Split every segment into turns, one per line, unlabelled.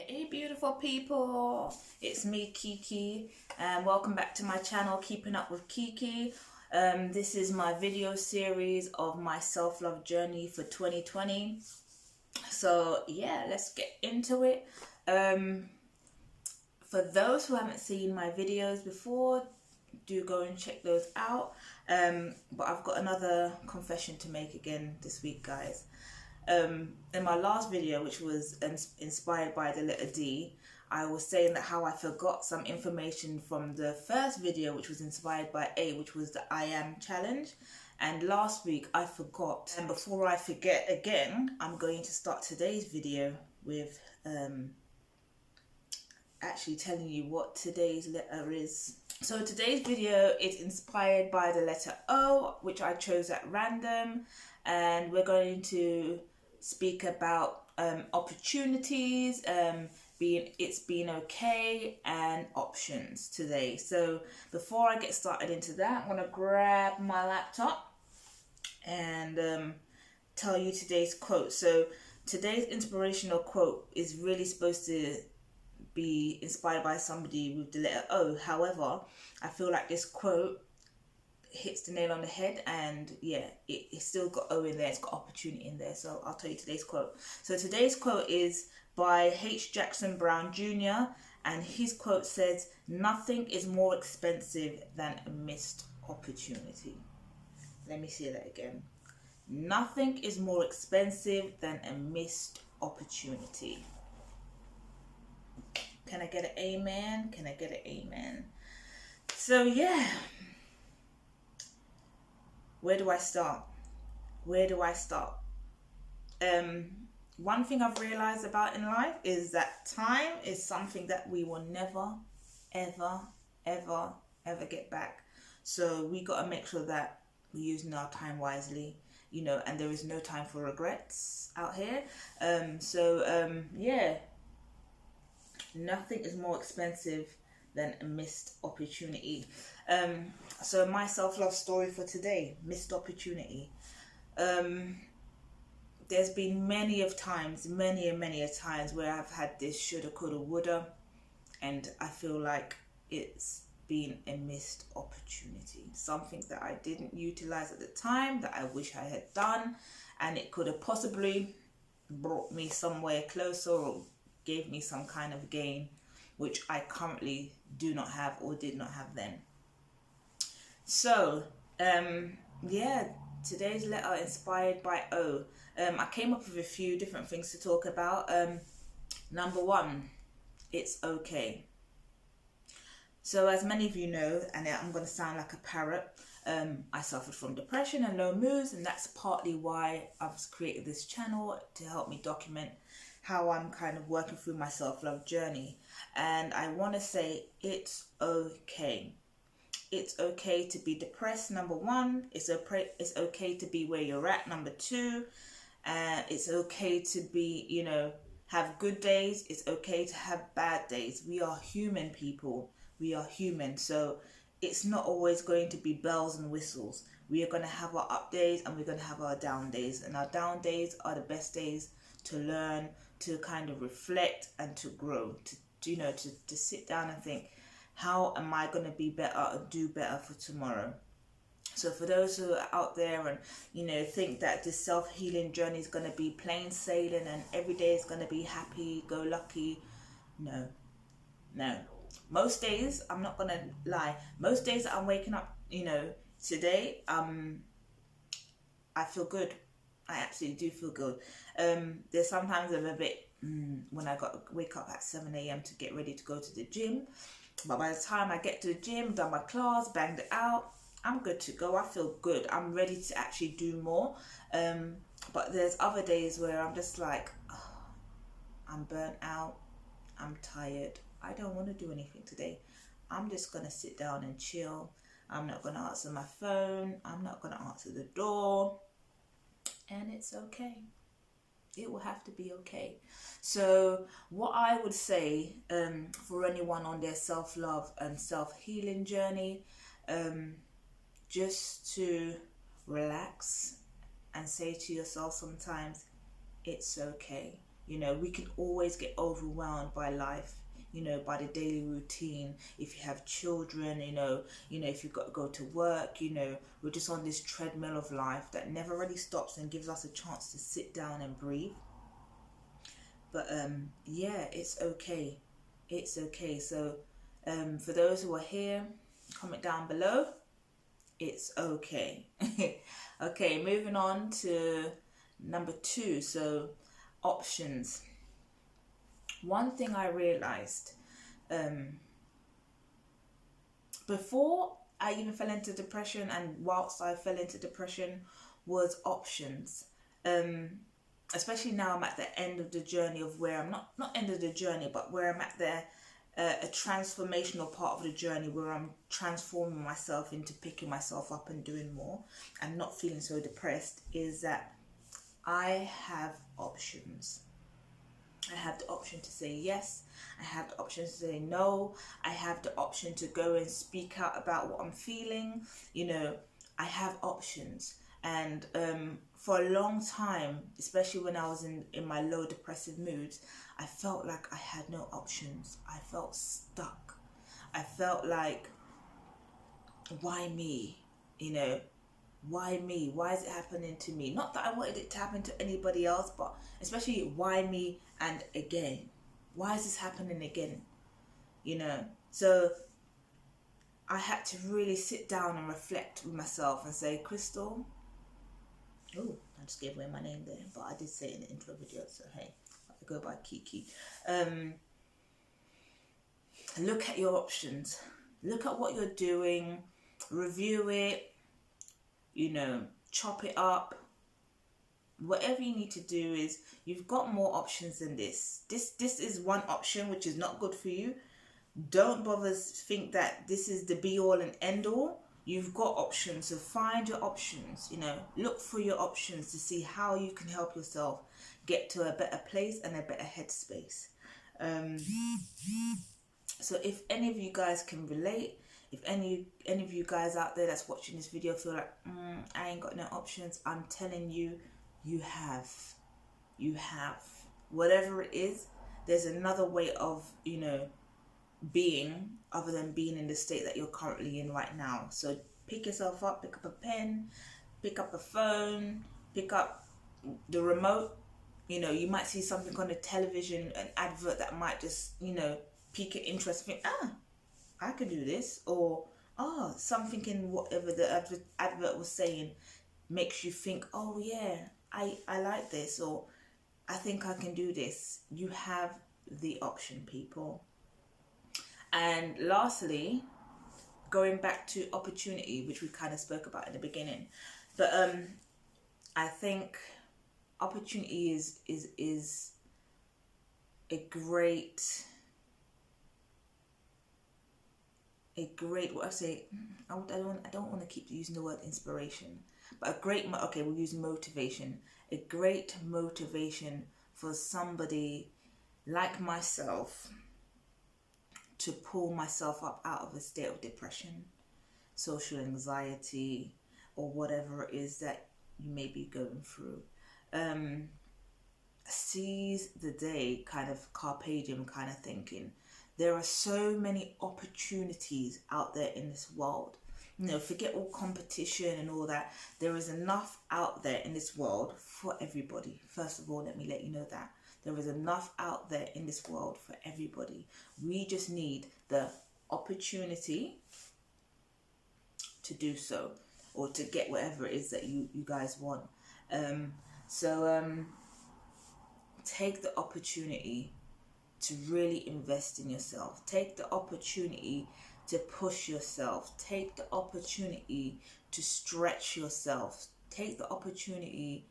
Hey beautiful people, it's me KiKi and welcome back to my channel Keeping Up with KiKi. This is my video series of my self-love journey for 2020. So yeah, let's get into it. For those who haven't seen my videos before, do go and check those out. But I've got another confession to make again this week, guys. In my last video, which was inspired by the letter D, I was saying that how I forgot some information from the first video, which was inspired by A, which was the I am challenge. And last week I forgot. And before I forget again, I'm going to start today's video with actually telling you what today's letter is. So today's video is inspired by the letter O, which I chose at random, and we're going to speak about opportunities, being okay, and options today. So before I get started into that, I'm gonna grab my laptop and tell you today's quote. So today's inspirational quote is really supposed to be inspired by somebody with the letter O. However, I feel like this quote hits the nail on the head, and yeah, it's still got O in there, it's got opportunity in there. So I'll tell you today's quote. So today's quote is by H. Jackson Brown Jr. and his quote says, "Nothing is more expensive than a missed opportunity." Let me say that again. Nothing is more expensive than a missed opportunity. Can I get an amen? Can I get an amen? So yeah, where do I start? Where do I start? One thing I've realized about in life is that time is something that we will never, ever, ever, ever get back. So we got to make sure that we're using our time wisely, you know, and there is no time for regrets out here. Yeah, nothing is more expensive than a missed opportunity. So my self-love story for today, missed opportunity. There's been many a times where I've had this shoulda, coulda, woulda, and I feel like it's been a missed opportunity. Something that I didn't utilize at the time that I wish I had done, and it could have possibly brought me somewhere closer or gave me some kind of gain, which I currently do not have or did not have then. So, yeah, today's letter inspired by O. I came up with a few different things to talk about. Number one, it's okay. So as many of you know, and I'm going to sound like a parrot, I suffered from depression and low moods, and that's partly why I've created this channel, to help me document how I'm kind of working through my self-love journey. And I want to say it's okay. It's okay to be depressed, number one. It's okay to be where you're at, number two. It's okay to be, you know, have good days. It's okay to have bad days. We are human, people. We are human. So it's not always going to be bells and whistles. We are going to have our up days and we're going to have our down days. And our down days are the best days to learn, to kind of reflect and to grow, to sit down and think, how am I going to be better or do better for tomorrow? So for those who are out there and, you know, think that this self-healing journey is going to be plain sailing and every day is going to be happy, go lucky, no. Most days, I'm not going to lie, most days I'm waking up, you know, today, I feel good. I absolutely do feel good. There's sometimes I'm a bit, when I got to wake up at 7 a.m. to get ready to go to the gym. But by the time I get to the gym, done my class, banged it out, I'm good to go. I feel good. I'm ready to actually do more. But there's other days where I'm just like, oh, I'm burnt out. I'm tired. I don't want to do anything today. I'm just going to sit down and chill. I'm not going to answer my phone. I'm not going to answer the door. And it's okay. It will have to be okay. So what I would say for anyone on their self-love and self-healing journey, just to relax and say to yourself sometimes, it's okay. You know, we can always get overwhelmed by life, you know, by the daily routine. If you have children, you know, if you've got to go to work, you know, we're just on this treadmill of life that never really stops and gives us a chance to sit down and breathe. But yeah, it's okay. It's okay. So for those who are here, comment down below. It's okay. Okay, moving on to number 2. So options. One thing I realized before I even fell into depression, and whilst I fell into depression, was options. Especially now I'm at the end of the journey of where I'm not end of the journey, but where I'm at the a transformational part of the journey where I'm transforming myself into picking myself up and doing more and not feeling so depressed, is that I have options. I have the option to say yes. I have the option to say no. I have the option to go and speak out about what I'm feeling. You know, I have options. And for a long time, especially when I was in my low depressive moods, I felt like I had no options. I felt stuck. I felt like, why me? You know, why me? Why is it happening to me? Not that I wanted it to happen to anybody else, but especially why me and again? Why is this happening again? You know, so I had to really sit down and reflect with myself and say, Crystal, oh, I just gave away my name there, but I did say it in the intro video, so hey, I go by KiKi. Look at your options. Look at what you're doing. Review it. You know, chop it up. Whatever you need to do is, you've got more options than this. This is one option which is not good for you. Don't bother think that this is the be all and end all. You've got options, so find your options. You know, look for your options to see how you can help yourself get to a better place and a better headspace. So if any of you guys can relate, if any of you guys out there that's watching this video feel like I ain't got no options, I'm telling you, you have. Whatever it is, there's another way of, you know, being other than being in the state that you're currently in right now. So pick yourself up, pick up a pen, pick up a phone, pick up the remote. You know, you might see something on the television, an advert that might just, you know, pique your interest. Think, I could do this. Or something in whatever the advert was saying makes you think, oh yeah, I like this, or I think I can do this. You have the option, people. And lastly, going back to opportunity, which we kind of spoke about in the beginning, but I think opportunity is a great what I say. I don't want to keep using the word inspiration, but a great, okay, we'll use motivation. A great motivation for somebody like myself to pull myself up out of a state of depression, social anxiety, or whatever it is that you may be going through. Seize the day, kind of carpe diem kind of thinking. There are so many opportunities out there in this world. You know, forget all competition and all that. There is enough out there in this world for everybody. First of all, let me let you know that. There is enough out there in this world for everybody. We just need the opportunity to do so, or to get whatever it is that you guys want. Take the opportunity to really invest in yourself. Take the opportunity to push yourself. Take the opportunity to stretch yourself. Take the opportunity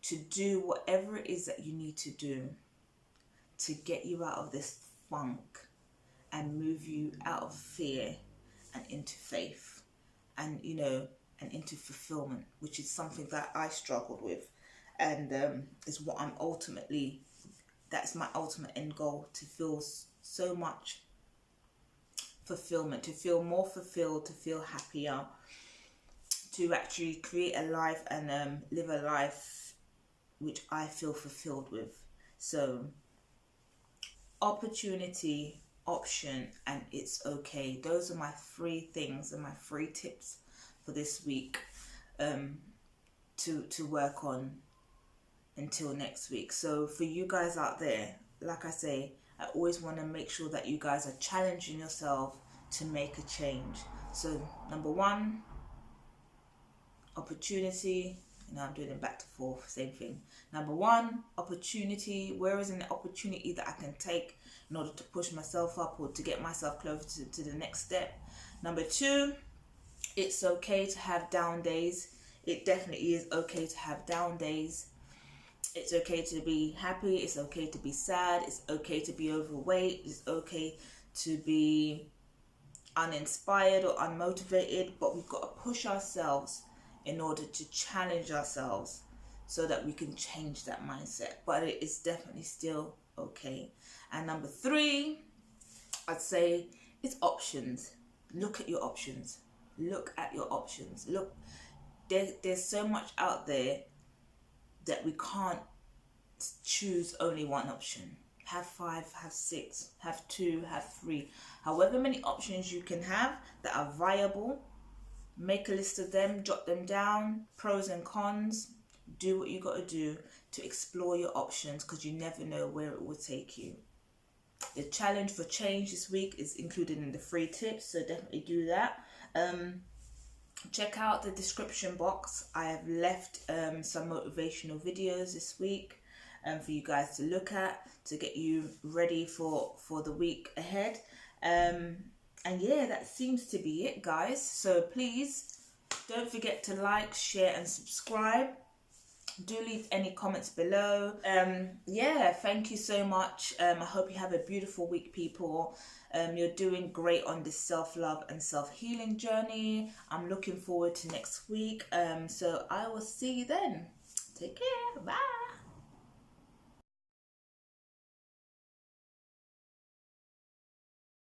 to do whatever it is that you need to do to get you out of this funk and move you out of fear and into faith, and, you know, and into fulfillment, which is something that I struggled with, and is what I'm ultimately, that's my ultimate end goal, to feel so much fulfillment, to feel more fulfilled, to feel happier, to actually create a life and live a life which I feel fulfilled with. So opportunity, option, and it's okay. Those are my 3 things and my 3 tips for this week, to work on until next week. So for you guys out there, like I say, I always want to make sure that you guys are challenging yourself to make a change. So number 1, opportunity. I'm doing it back to 4, same thing. Number 1, opportunity. Where is an opportunity that I can take in order to push myself up or to get myself closer to the next step? Number 2, it's okay to have down days. It definitely is okay to have down days. It's okay to be happy. It's okay to be sad. It's okay to be overweight. It's okay to be uninspired or unmotivated. But we've got to push ourselves in order to challenge ourselves so that we can change that mindset. But it is definitely still okay. And number 3, I'd say it's options. Look at your options. Look at your options. Look, there's so much out there that we can't choose only one option. Have 5, have 6, have 2, have 3. However many options you can have that are viable, make a list of them, jot them down, pros and cons. Do what you got to do to explore your options, because you never know where it will take you. The challenge for change this week is included in the 3 tips, so definitely do that. Check out the description box. I have left some motivational videos this week for you guys to look at to get you ready for the week ahead. And yeah, that seems to be it, guys. So please don't forget to like, share and subscribe. Do leave any comments below. Yeah, thank you so much. I hope you have a beautiful week, people. You're doing great on this self-love and self-healing journey. I'm looking forward to next week. So I will see you then. Take care. Bye.